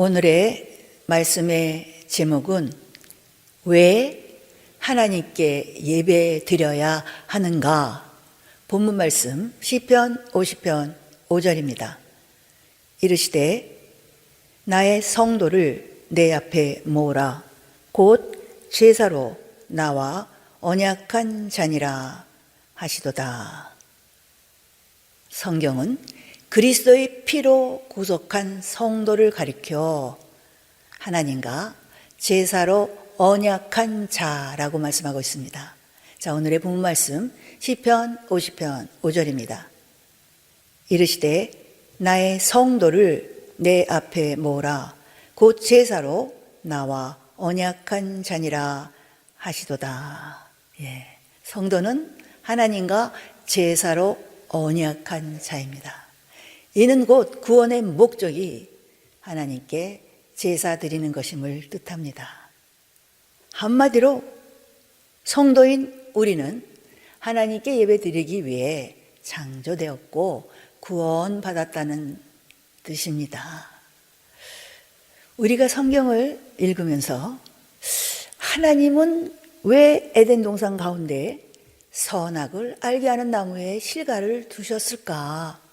오늘의 말씀의 제목은 왜 하나님께 예배 드려야 하는가? 본문 말씀 시편 50편 5절입니다. 이르시되 나의 성도를 내 앞에 모으라. 곧 제사로 나와 언약한 자니라 하시도다. 성경은 그리스도의 피로 구속한 성도를 가리켜 하나님과 제사로 언약한 자라고 말씀하고 있습니다. 자, 오늘의 본문 말씀 시편 50편 5절입니다. 이르시되 나의 성도를 내 앞에 모으라. 곧 제사로 나와 언약한 자니라 하시도다. 성도는 하나님과 제사로 언약한 자입니다. 이는 곧 구원의 목적이 하나님께 제사 드리는 것임을 뜻합니다. 한마디로 성도인 우리는 하나님께 예배 드리기 위해 창조되었고 구원받았다는 뜻입니다. 우리가 성경을 읽으면서 하나님은 왜 에덴 동산 가운데 선악을 알게 하는 나무에 실과를 두셨을까?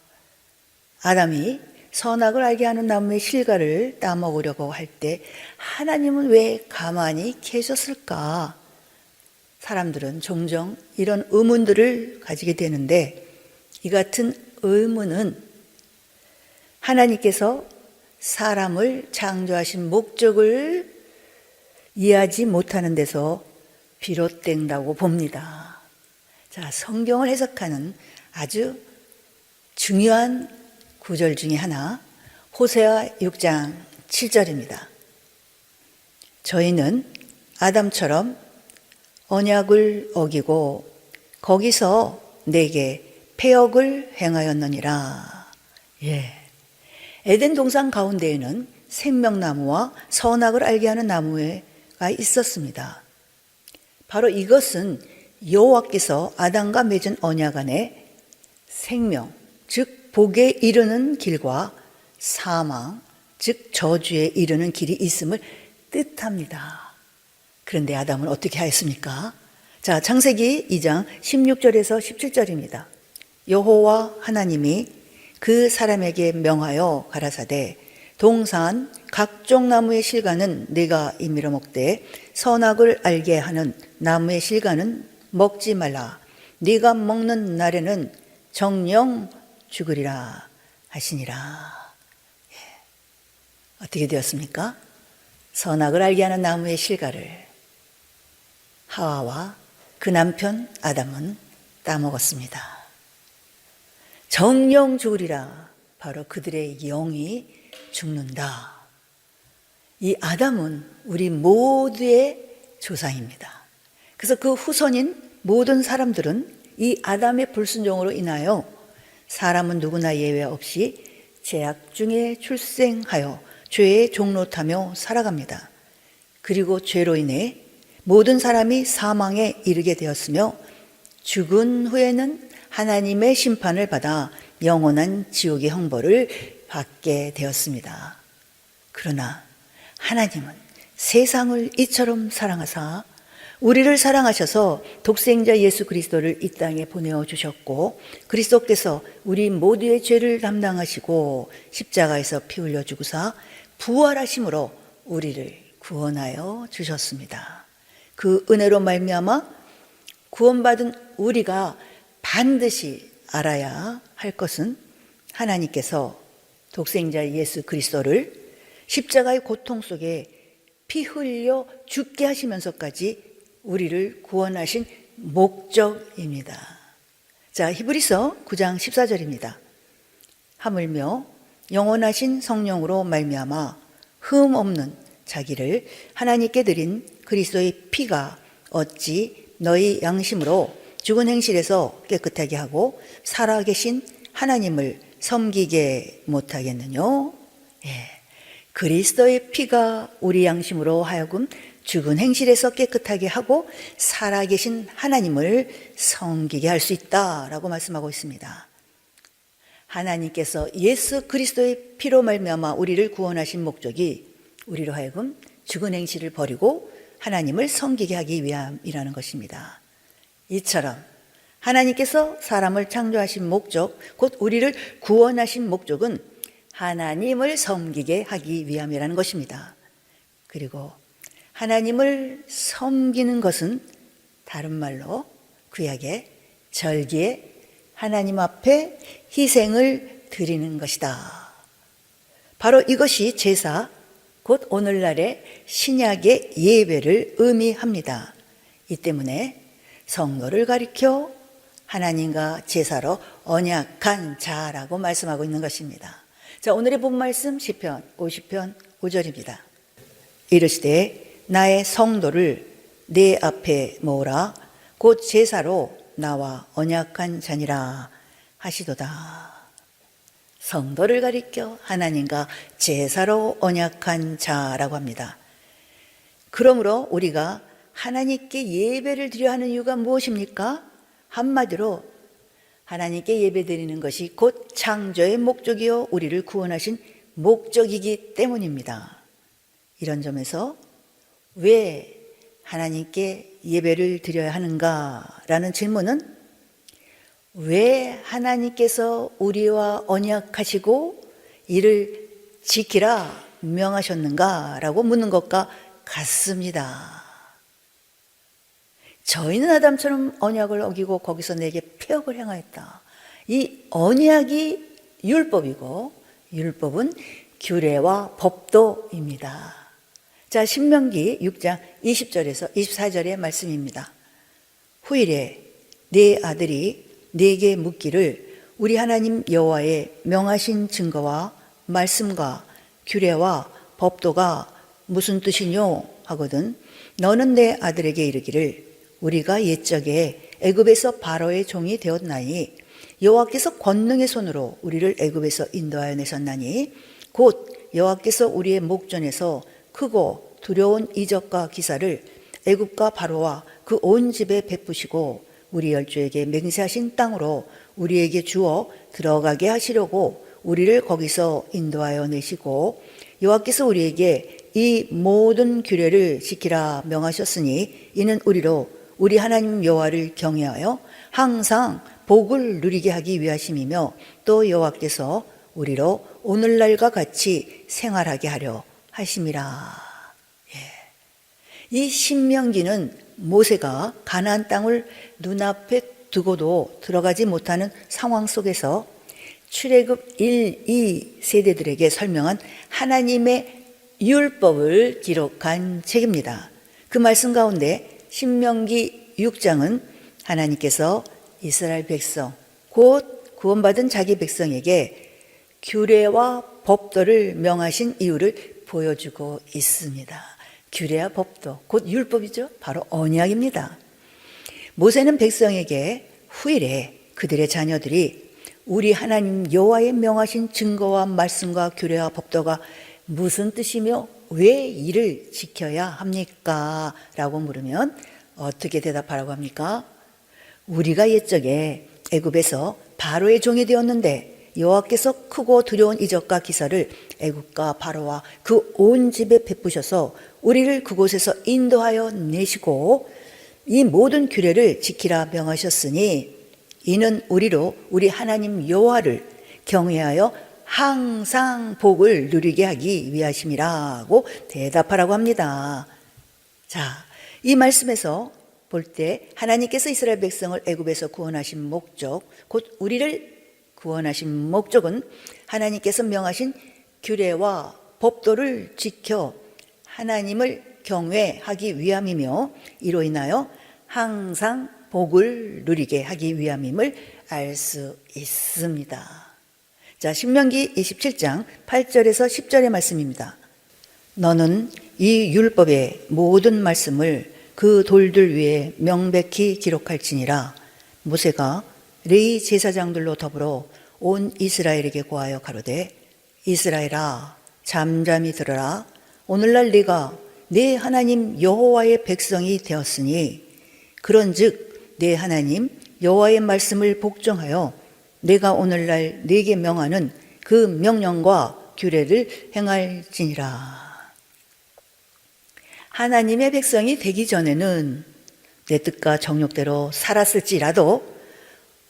아담이 선악을 알게 하는 나무의 실과를 따먹으려고 할 때 하나님은 왜 가만히 계셨을까? 사람들은 종종 이런 의문들을 가지게 되는데 이 같은 의문은 하나님께서 사람을 창조하신 목적을 이해하지 못하는 데서 비롯된다고 봅니다. 자, 성경을 해석하는 아주 중요한 구절 중에 하나, 호세아 6장 7절입니다. 저희는 아담처럼 언약을 어기고 거기서 내게 패역을 행하였느니라. 에덴 동산 가운데에는 생명나무와 선악을 알게 하는 나무가 있었습니다. 바로 이것은 여호와께서 아담과 맺은 언약 안에 생명, 즉 복에 이르는 길과 사망, 즉 저주에 이르는 길이 있음을 뜻합니다. 그런데 아담은 어떻게 하였습니까? 자, 창세기 2장 16절에서 17절입니다. 여호와 하나님이 그 사람에게 명하여 가라사대 동산 각종 나무의 실과는 네가 임의로 먹되 선악을 알게 하는 나무의 실과는 먹지 말라. 네가 먹는 날에는 정령 죽으리라 하시니라. 어떻게 되었습니까? 선악을 알게 하는 나무의 실과를 하와와 그 남편 아담은 따먹었습니다. 정령 죽으리라. 바로 그들의 영이 죽는다. 이 아담은 우리 모두의 조상입니다. 그래서 그 후손인 모든 사람들은 이 아담의 불순종으로 인하여 사람은 누구나 예외 없이 죄악 중에 출생하여 죄의 종로 타며 살아갑니다. 그리고 죄로 인해 모든 사람이 사망에 이르게 되었으며 죽은 후에는 하나님의 심판을 받아 영원한 지옥의 형벌을 받게 되었습니다. 그러나 하나님은 세상을 이처럼 사랑하사 우리를 사랑하셔서 독생자 예수 그리스도를 이 땅에 보내어 주셨고 그리스도께서 우리 모두의 죄를 담당하시고 십자가에서 피 흘려 주고사 부활하심으로 우리를 구원하여 주셨습니다. 그 은혜로 말미암아 구원받은 우리가 반드시 알아야 할 것은 하나님께서 독생자 예수 그리스도를 십자가의 고통 속에 피 흘려 죽게 하시면서까지 우리를 구원하신 목적입니다. 자, 히브리서 9장 14절입니다. 하물며 영원하신 성령으로 말미암아 흠 없는 자기를 하나님께 드린 그리스도의 피가 어찌 너희 양심으로 죽은 행실에서 깨끗하게 하고 살아계신 하나님을 섬기게 못하겠느뇨? 그리스도의 피가 우리 양심으로 하여금 죽은 행실에서 깨끗하게 하고 살아계신 하나님을 섬기게 할 수 있다라고 말씀하고 있습니다. 하나님께서 예수 그리스도의 피로 말미암아 우리를 구원하신 목적이 우리로 하여금 죽은 행실을 버리고 하나님을 섬기게 하기 위함이라는 것입니다. 이처럼 하나님께서 사람을 창조하신 목적, 곧 우리를 구원하신 목적은 하나님을 섬기게 하기 위함이라는 것입니다. 그리고 하나님을 섬기는 것은 다른 말로 구약의 절기에 하나님 앞에 희생을 드리는 것이다. 바로 이것이 제사, 곧 오늘날의 신약의 예배를 의미합니다. 이 때문에 성도를 가리켜 하나님과 제사로 언약한 자라고 말씀하고 있는 것입니다. 자, 오늘의 본 말씀 시편 50편 5절입니다. 이르시되 나의 성도를 내 앞에 모으라 곧 제사로 나와 언약한 자니라 하시도다. 성도를 가리켜 하나님과 제사로 언약한 자라고 합니다. 그러므로 우리가 하나님께 예배를 드려야 하는 이유가 무엇입니까? 한마디로 하나님께 예배 드리는 것이 곧 창조의 목적이요 우리를 구원하신 목적이기 때문입니다. 이런 점에서 왜 하나님께 예배를 드려야 하는가라는 질문은 왜 하나님께서 우리와 언약하시고 이를 지키라 명하셨는가라고 묻는 것과 같습니다. 저희는 아담처럼 언약을 어기고 거기서 내게 폐역을 행하였다. 이 언약이 율법이고 율법은 규례와 법도입니다. 자, 신명기 6장 20절에서 24절의 말씀입니다. 후일에 네 아들이 네게 묻기를 우리 하나님 여호와의 명하신 증거와 말씀과 규례와 법도가 무슨 뜻이뇨 하거든 너는 내 아들에게 이르기를 우리가 옛적에 애굽에서 바로의 종이 되었나니 여호와께서 권능의 손으로 우리를 애굽에서 인도하여 내셨나니 곧 여호와께서 우리의 목전에서 크고 두려운 이적과 기사를 애굽과 바로와 그 온 집에 베푸시고 우리 열조에게 맹세하신 땅으로 우리에게 주어 들어가게 하시려고 우리를 거기서 인도하여 내시고 여호와께서 우리에게 이 모든 규례를 지키라 명하셨으니 이는 우리로 우리 하나님 여호와를 경외하여 항상 복을 누리게 하기 위하심이며 또 여호와께서 우리로 오늘날과 같이 생활하게 하려 하심이라. 이 신명기는 모세가 가나안 땅을 눈앞에 두고도 들어가지 못하는 상황 속에서 출애굽 1, 2 세대들에게 설명한 하나님의 율법을 기록한 책입니다. 그 말씀 가운데 신명기 6장은 하나님께서 이스라엘 백성, 곧 구원받은 자기 백성에게 규례와 법도를 명하신 이유를 보여주고 있습니다. 규례와 법도, 곧 율법이죠. 바로 언약입니다. 모세는 백성에게 후일에 그들의 자녀들이 우리 하나님 여호와의 명하신 증거와 말씀과 규례와 법도가 무슨 뜻이며 왜 이를 지켜야 합니까? 라고 물으면 어떻게 대답하라고 합니까? 우리가 옛적에 애굽에서 바로의 종이 되었는데 여호와께서 크고 두려운 이적과 기사를 애굽과 바로와 그 온 집에 베푸셔서 우리를 그곳에서 인도하여 내시고 이 모든 규례를 지키라 명하셨으니 이는 우리로 우리 하나님 여호와를 경외하여 항상 복을 누리게 하기 위하심이라고 대답하라고 합니다. 자, 이 말씀에서 볼 때 하나님께서 이스라엘 백성을 애굽에서 구원하신 목적, 곧 우리를 구원하신 목적은 하나님께서 명하신 규례와 법도를 지켜 하나님을 경외하기 위함이며 이로 인하여 항상 복을 누리게 하기 위함임을 알 수 있습니다. 자, 신명기 27장 8절에서 10절의 말씀입니다. 너는 이 율법의 모든 말씀을 그 돌들 위에 명백히 기록할지니라. 모세가 레위 제사장들로 더불어 온 이스라엘에게 고하여 가로되 이스라엘아 잠잠히 들으라. 오늘날 네가 네 하나님 여호와의 백성이 되었으니 그런즉 네 하나님 여호와의 말씀을 복종하여 내가 오늘날 네게 명하는 그 명령과 규례를 행할지니라. 하나님의 백성이 되기 전에는 내 뜻과 정욕대로 살았을지라도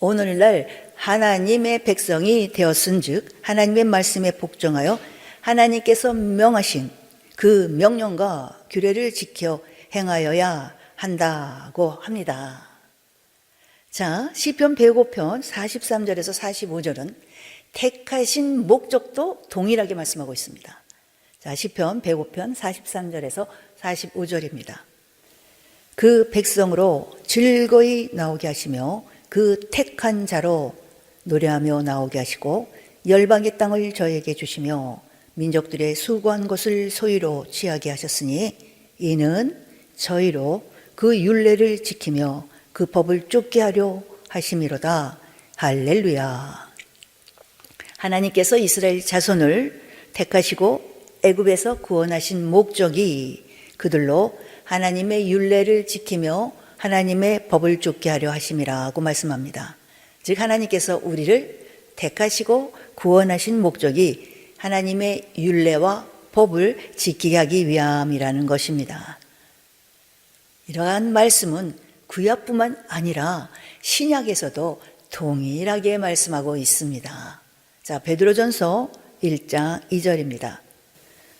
오늘날 하나님의 백성이 되었은즉 하나님의 말씀에 복종하여 하나님께서 명하신 그 명령과 규례를 지켜 행하여야 한다고 합니다. 자, 시편 105편 43절에서 45절은 택하신 목적도 동일하게 말씀하고 있습니다. 자, 시편 105편 43절에서 45절입니다. 그 백성으로 즐거이 나오게 하시며 그 택한 자로 노래하며 나오게 하시고 열방의 땅을 저에게 주시며 민족들의 수고한 것을 소유로 취하게 하셨으니 이는 저희로 그 율례를 지키며 그 법을 쫓게 하려 하심이로다. 할렐루야. 하나님께서 이스라엘 자손을 택하시고 애굽에서 구원하신 목적이 그들로 하나님의 율례를 지키며 하나님의 법을 쫓게 하려 하심이라고 말씀합니다. 즉 하나님께서 우리를 택하시고 구원하신 목적이 하나님의 율례와 법을 지키게 하기 위함이라는 것입니다. 이러한 말씀은 구약뿐만 아니라 신약에서도 동일하게 말씀하고 있습니다. 자, 베드로전서 1장 2절입니다.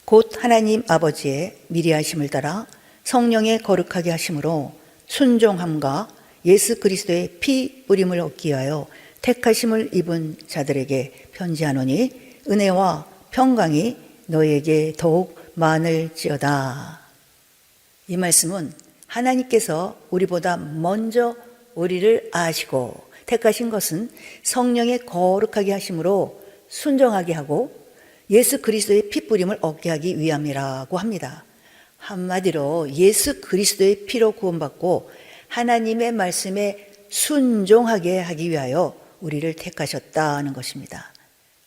곧 하나님 아버지의 미리하심을 따라 성령의 거룩하게 하심으로 순종함과 예수 그리스도의 피 뿌림을 얻기 위하여 택하심을 입은 자들에게 편지하노니 은혜와 평강이 너희에게 더욱 많을지어다. 이 말씀은 하나님께서 우리보다 먼저 우리를 아시고 택하신 것은 성령의 거룩하게 하심으로 순종하게 하고 예수 그리스도의 피 뿌림을 얻게 하기 위함이라고 합니다. 한마디로 예수 그리스도의 피로 구원받고 하나님의 말씀에 순종하게 하기 위하여 우리를 택하셨다는 것입니다.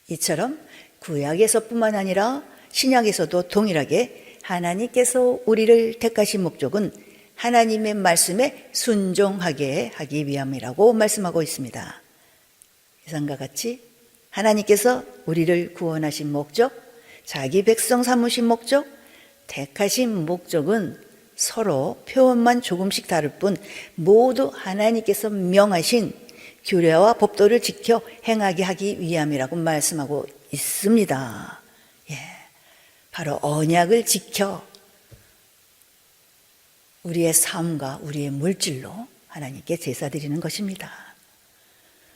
이처럼 구약에서뿐만 아니라 신약에서도 동일하게 하나님께서 우리를 택하신 목적은 하나님의 말씀에 순종하게 하기 위함이라고 말씀하고 있습니다. 이상과 같이 하나님께서 우리를 구원하신 목적, 자기 백성 삼으신 목적, 택하신 목적은 서로 표현만 조금씩 다를 뿐 모두 하나님께서 명하신 규례와 법도를 지켜 행하게 하기 위함이라고 말씀하고 있습니다. 바로 언약을 지켜 우리의 삶과 우리의 물질로 하나님께 제사 드리는 것입니다.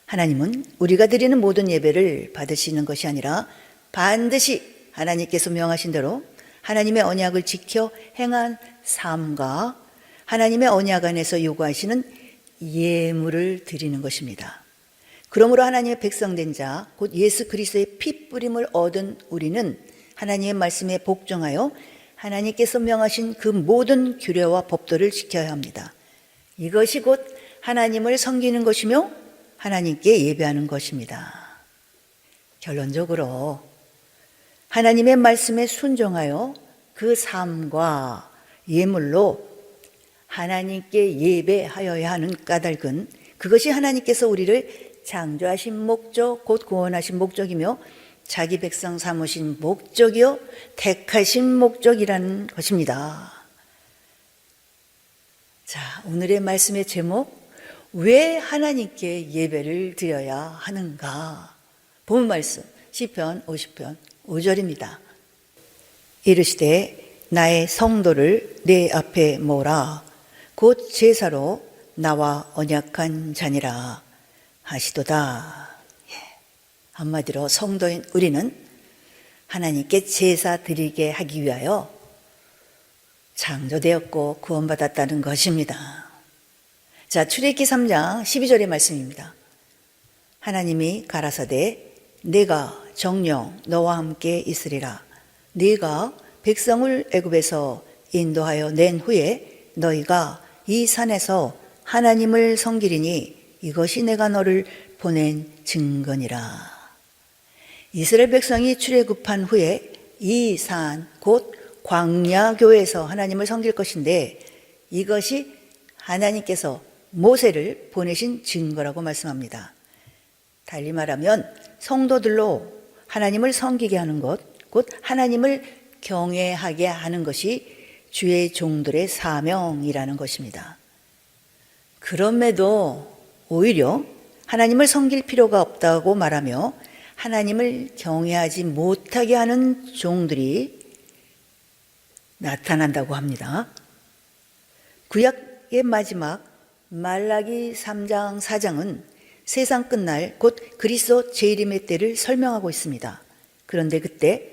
하나님은 우리가 드리는 모든 예배를 받으시는 것이 아니라 반드시 하나님께서 명하신 대로 하나님의 언약을 지켜 행한 삶과 하나님의 언약 안에서 요구하시는 예물을 드리는 것입니다. 그러므로 하나님의 백성된 자, 곧 예수 그리스도의 피 뿌림을 얻은 우리는 하나님의 말씀에 복종하여 하나님께서 명하신 그 모든 규례와 법도를 지켜야 합니다. 이것이 곧 하나님을 섬기는 것이며 하나님께 예배하는 것입니다. 결론적으로 하나님의 말씀에 순종하여 그 삶과 예물로 하나님께 예배하여야 하는 까닭은 그것이 하나님께서 우리를 창조하신 목적, 곧 구원하신 목적이며 자기 백성 삼으신 목적이요 택하신 목적이라는 것입니다. 자, 오늘의 말씀의 제목, 왜 하나님께 예배를 드려야 하는가? 본 말씀 시편 50편 5절입니다. 이르시되 나의 성도를 내 앞에 모으라. 곧 제사로 나와 언약한 자니라 하시도다. 한마디로 성도인 우리는 하나님께 제사 드리게 하기 위하여 창조되었고 구원받았다는 것입니다. 자, 출애굽기 3장 12절의 말씀입니다. 하나님이 가라사대 내가 정녕 너와 함께 있으리라. 네가 백성을 애굽에서 인도하여 낸 후에 너희가 이 산에서 하나님을 섬기리니 이것이 내가 너를 보낸 증거니라. 이스라엘 백성이 출애굽한 후에 이 산 곧 광야교에서 하나님을 섬길 것인데 이것이 하나님께서 모세를 보내신 증거라고 말씀합니다. 달리 말하면 성도들로 하나님을 섬기게 하는 것, 곧 하나님을 경외하게 하는 것이 주의 종들의 사명이라는 것입니다. 그럼에도 오히려 하나님을 섬길 필요가 없다고 말하며 하나님을 경외하지 못하게 하는 종들이 나타난다고 합니다. 구약의 마지막 말라기 3장 4장은 세상 끝날 곧 그리스도 재림의 때를 설명하고 있습니다. 그런데 그때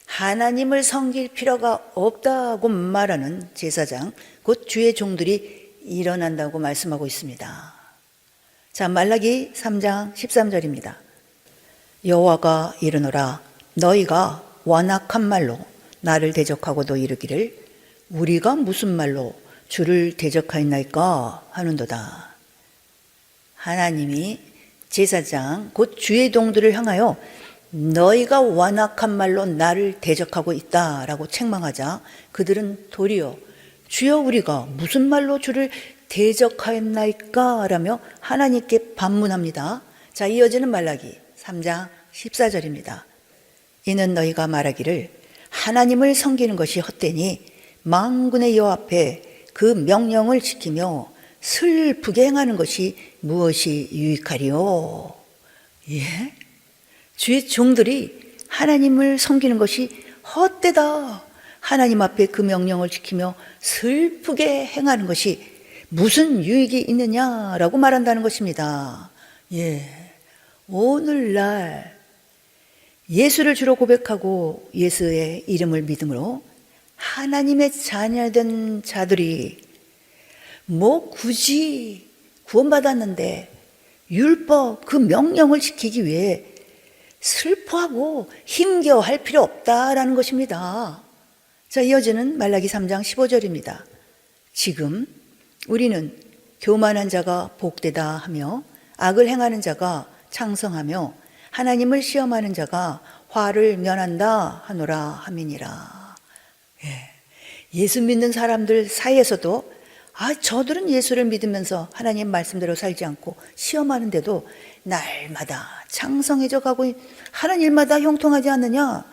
하나님을 섬길 필요가 없다고 말하는 제사장 곧 주의 종들이 일어난다고 말씀하고 있습니다. 자, 말라기 3장 13절입니다. 여호와가 이르노라 너희가 완악한 말로 나를 대적하고도 이르기를 우리가 무슨 말로 주를 대적하였나이까 하는도다. 하나님이 제사장 곧 주의 종들을 향하여 너희가 완악한 말로 나를 대적하고 있다라고 책망하자 그들은 도리어 주여 우리가 무슨 말로 주를 대적하였나이까 라며 하나님께 반문합니다. 자, 이어지는 말라기 3장 14절입니다. 이는 너희가 말하기를 하나님을 섬기는 것이 헛되니 만군의 여호와 앞에 그 명령을 지키며 슬프게 행하는 것이 무엇이 유익하리요? 예? 주의 종들이 하나님을 섬기는 것이 헛되다. 하나님 앞에 그 명령을 지키며 슬프게 행하는 것이 무슨 유익이 있느냐라고 말한다는 것입니다. 예. 오늘날 예수를 주로 고백하고 예수의 이름을 믿음으로 하나님의 자녀된 자들이 뭐 굳이 구원받았는데 율법 그 명령을 지키기 위해 슬퍼하고 힘겨워할 필요 없다라는 것입니다. 자, 이어지는 말라기 3장 15절입니다. 지금 우리는 교만한 자가 복되다 하며 악을 행하는 자가 창성하며 하나님을 시험하는 자가 화를 면한다 하노라 함이니라. 예수 믿는 사람들 사이에서도 저들은 예수를 믿으면서 하나님 말씀대로 살지 않고 시험하는데도 날마다 창성해져 가고 하는 일마다 형통하지 않느냐?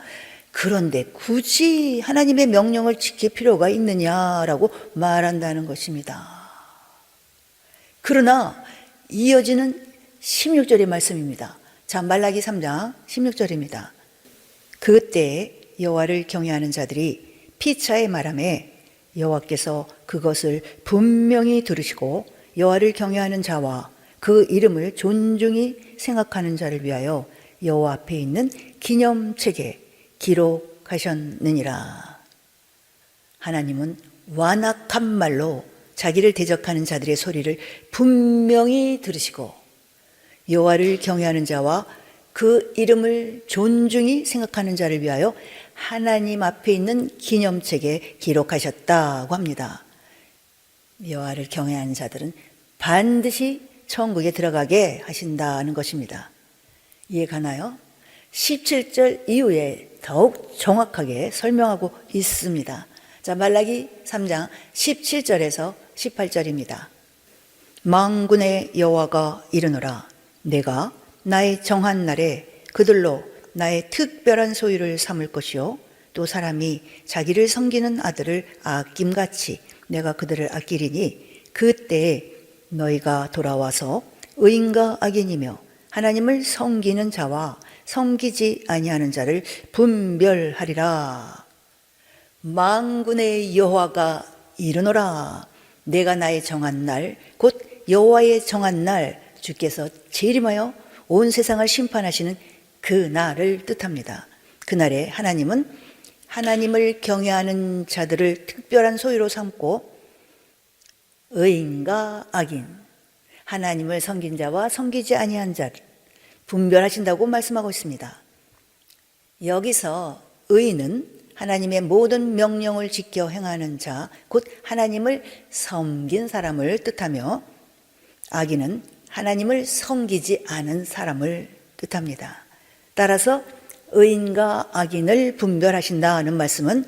그런데 굳이 하나님의 명령을 지킬 필요가 있느냐라고 말한다는 것입니다. 그러나 이어지는 16절의 말씀입니다. 자, 말라기 3장 16절입니다. 그때 여호와를 경외하는 자들이 피차의 말하매 여호와께서 그것을 분명히 들으시고 여호와를 경외하는 자와 그 이름을 존중히 생각하는 자를 위하여 여호와 앞에 있는 기념책에 기록하셨느니라. 하나님은 완악한 말로 자기를 대적하는 자들의 소리를 분명히 들으시고 여호와를 경외하는 자와 그 이름을 존중히 생각하는 자를 위하여 하나님 앞에 있는 기념책에 기록하셨다고 합니다. 여호와를 경외하는 자들은 반드시 천국에 들어가게 하신다는 것입니다. 이해가나요? 17절 이후에 더욱 정확하게 설명하고 있습니다. 자, 말라기 3장 17절에서 18절입니다. 만군의 여호와가 이르노라 내가 나의 정한 날에 그들로 나의 특별한 소유를 삼을 것이요 또 사람이 자기를 섬기는 아들을 아낌같이 내가 그들을 아끼리니 그때에 너희가 돌아와서 의인과 악인이며 하나님을 섬기는 자와 섬기지 아니하는 자를 분별하리라. 만군의 여호와가 이르노라 내가 나의 정한 날 곧 여호와의 정한 날 주께서 재림하여 온 세상을 심판하시는 그 날을 뜻합니다. 그날에 하나님은 하나님을 경외하는 자들을 특별한 소유로 삼고 의인과 악인, 하나님을 섬긴 자와 섬기지 아니한 자를 분별하신다고 말씀하고 있습니다. 여기서 의인은 하나님의 모든 명령을 지켜 행하는 자, 곧 하나님을 섬긴 사람을 뜻하며 악인은 하나님을 섬기지 않은 사람을 뜻합니다. 따라서 의인과 악인을 분별하신다는 말씀은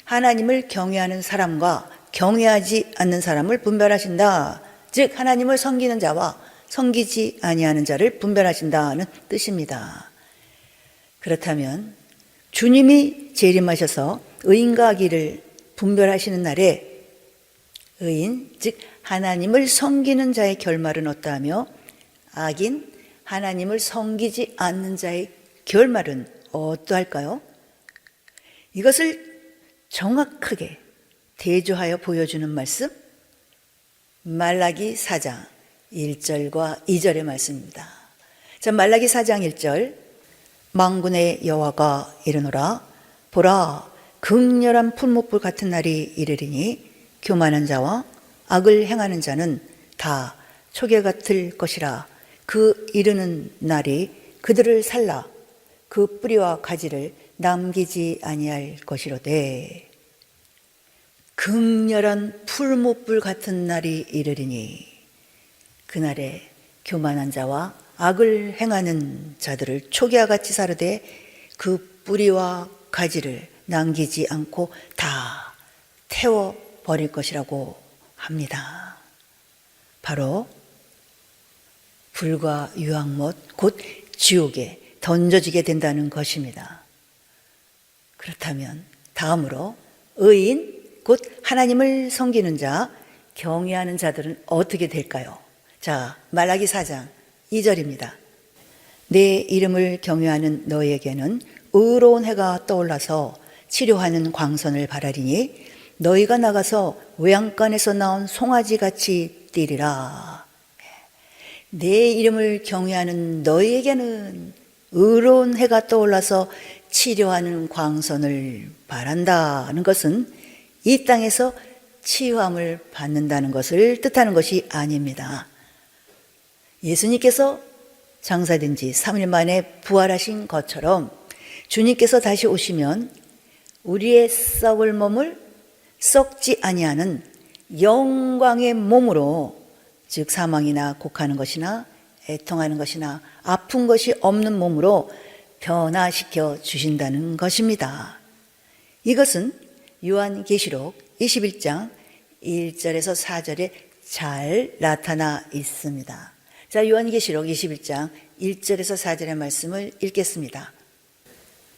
하나님을 경외하는 사람과 경외하지 않는 사람을 분별하신다. 즉 하나님을 섬기는 자와 섬기지 아니하는 자를 분별하신다는 뜻입니다. 그렇다면 주님이 재림하셔서 의인과 악인을 분별하시는 날에 의인, 즉 하나님을 섬기는 자의 결말은 어떠하며 악인, 하나님을 섬기지 않는 자의 결말은 어떠할까요? 이것을 정확하게 대조하여 보여주는 말씀, 말라기 4장 1절과 2절의 말씀입니다. 자, 말라기 4장 1절, 만군의 여호와가 이르노라 보라 극렬한 풀무불 같은 날이 이르리니 교만한 자와 악을 행하는 자는 다 초계 같을 것이라. 그 이르는 날이 그들을 살라 그 뿌리와 가지를 남기지 아니할 것이로되. 극렬한 풀무불 같은 날이 이르리니, 그날에 교만한 자와 악을 행하는 자들을 초기와 같이 사르되 그 뿌리와 가지를 남기지 않고 다 태워버릴 것이라고 합니다. 바로 불과 유황못 곧 지옥에 던져지게 된다는 것입니다. 그렇다면 다음으로 의인 곧 하나님을 섬기는 자, 경외하는 자들은 어떻게 될까요? 자, 말라기 4장 2절입니다. 내 이름을 경외하는 너에게는 의로운 해가 떠올라서 치료하는 광선을 바라리니 너희가 나가서 외양간에서 나온 송아지같이 뛰리라. 내 이름을 경외하는 너희에게는 의로운 해가 떠올라서 치료하는 광선을 바란다는 것은 이 땅에서 치유함을 받는다는 것을 뜻하는 것이 아닙니다. 예수님께서 장사된 지 3일 만에 부활하신 것처럼 주님께서 다시 오시면 우리의 썩을 몸을 썩지 아니하는 영광의 몸으로, 즉 사망이나 곡하는 것이나 애통하는 것이나 아픈 것이 없는 몸으로 변화시켜 주신다는 것입니다. 이것은 요한계시록 21장 1절에서 4절에 잘 나타나 있습니다. 자, 요한계시록 21장 1절에서 4절의 말씀을 읽겠습니다.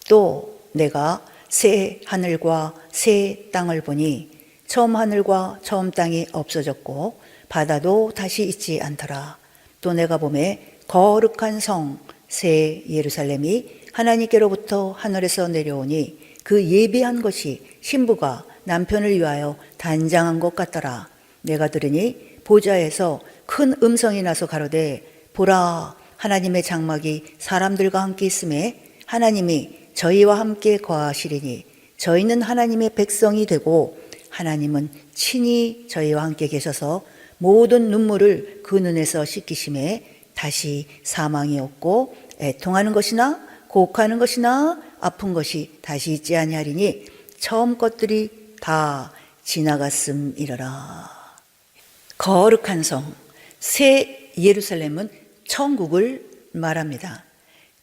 또 내가 새 하늘과 새 땅을 보니 처음 하늘과 처음 땅이 없어졌고 바다도 다시 있지 않더라. 또 내가 보매 거룩한 성 새 예루살렘이 하나님께로부터 하늘에서 내려오니 그 예비한 것이 신부가 남편을 위하여 단장한 것 같더라. 내가 들으니 보좌에서 큰 음성이 나서 가로되 보라 하나님의 장막이 사람들과 함께 있음에 하나님이 저희와 함께 거하시리니 저희는 하나님의 백성이 되고 하나님은 친히 저희와 함께 계셔서 모든 눈물을 그 눈에서 씻기심에 다시 사망이 없고 애통하는 것이나 곡하는 것이나 아픈 것이 다시 있지 아니하리니 처음 것들이 다 지나갔음이러라. 거룩한 성 새 예루살렘은 천국을 말합니다.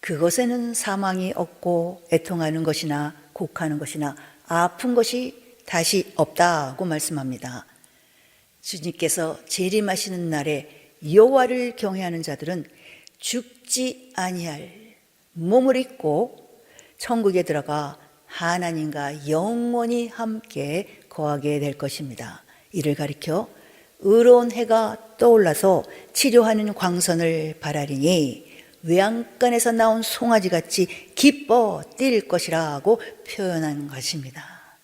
그것에는 사망이 없고 애통하는 것이나 곡하는 것이나 아픈 것이 다시 없다고 말씀합니다. 주님께서 재림하시는 날에 여호와를 경외하는 자들은 죽지 아니할 몸을 입고 천국에 들어가 하나님과 영원히 함께 거하게 될 것입니다. 이를 가리켜 의로운 해가 떠올라서 치료하는 광선을 바라리니 외양간에서 나온 송아지같이 기뻐 뛸 것이라고 표현한 것입니다.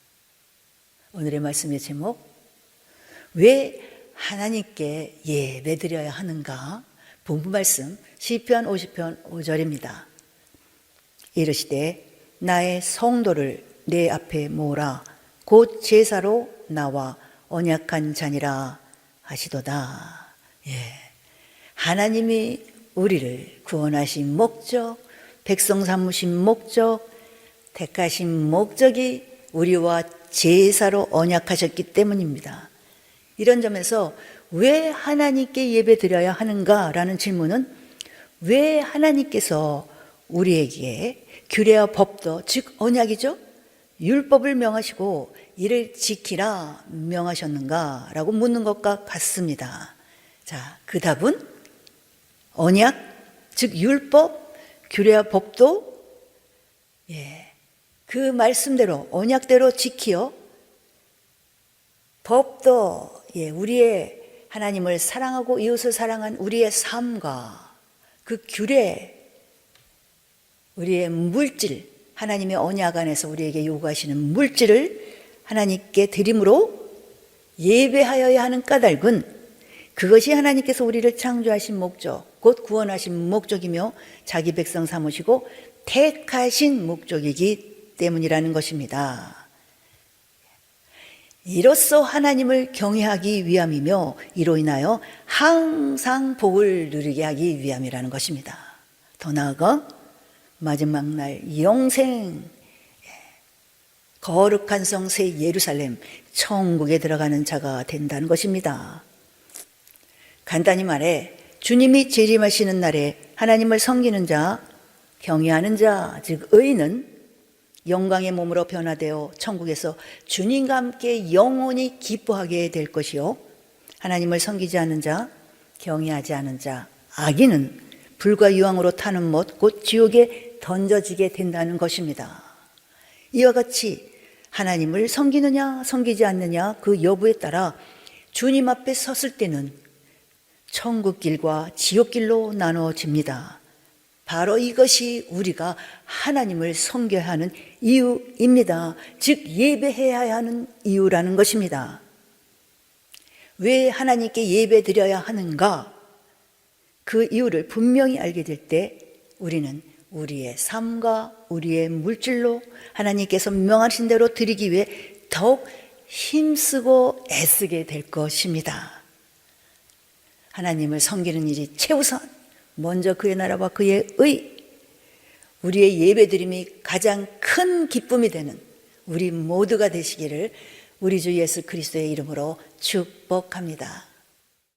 오늘의 말씀의 제목, 왜 하나님께 예배드려야 하는가? 본문 말씀 시편 50편 5절입니다. 이르시되 나의 성도를 내 앞에 모으라 곧 제사로 나와 언약한 자니라 하시도다. 하나님이 우리를 구원하신 목적, 백성 삼으신 목적, 택하신 목적이 우리와 제사로 언약하셨기 때문입니다. 이런 점에서 왜 하나님께 예배드려야 하는가라는 질문은 왜 하나님께서 우리에게 규례와 법도, 즉 언약이죠, 율법을 명하시고 이를 지키라 명하셨는가라고 묻는 것과 같습니다. 자, 그 답은 언약, 즉 율법, 규례와 법도 그 말씀대로 언약대로 지키어 법도 우리의 하나님을 사랑하고 이웃을 사랑한 우리의 삶과 그 규례, 우리의 물질, 하나님의 언약 안에서 우리에게 요구하시는 물질을 하나님께 드림으로 예배하여야 하는 까닭은 그것이 하나님께서 우리를 창조하신 목적, 곧 구원하신 목적이며 자기 백성 삼으시고 택하신 목적이기 때문이라는 것입니다. 이로써 하나님을 경외하기 위함이며 이로 인하여 항상 복을 누리게 하기 위함이라는 것입니다. 더 나아가 마지막 날 영생, 거룩한 성 새 예루살렘, 천국에 들어가는 자가 된다는 것입니다. 간단히 말해 주님이 재림하시는 날에 하나님을 섬기는 자, 경외하는 자, 즉 의인은 영광의 몸으로 변화되어 천국에서 주님과 함께 영원히 기뻐하게 될 것이요, 하나님을 섬기지 않는 자, 경외하지 않은 자, 악인은 불과 유황으로 타는 못, 곧 지옥에 던져지게 된다는 것입니다. 이와 같이 하나님을 섬기느냐 섬기지 않느냐 그 여부에 따라 주님 앞에 섰을 때는 천국길과 지옥길로 나눠집니다. 바로 이것이 우리가 하나님을 섬겨야 하는 이유입니다. 즉 예배해야 하는 이유라는 것입니다. 왜 하나님께 예배드려야 하는가? 그 이유를 분명히 알게 될 때 우리는 우리의 삶과 우리의 물질로 하나님께서 명하신 대로 드리기 위해 더욱 힘쓰고 애쓰게 될 것입니다. 하나님을 섬기는 일이 최우선, 먼저 그의 나라와 그의 의, 우리의 예배드림이 가장 큰 기쁨이 되는 우리 모두가 되시기를 우리 주 예수 그리스도의 이름으로 축복합니다.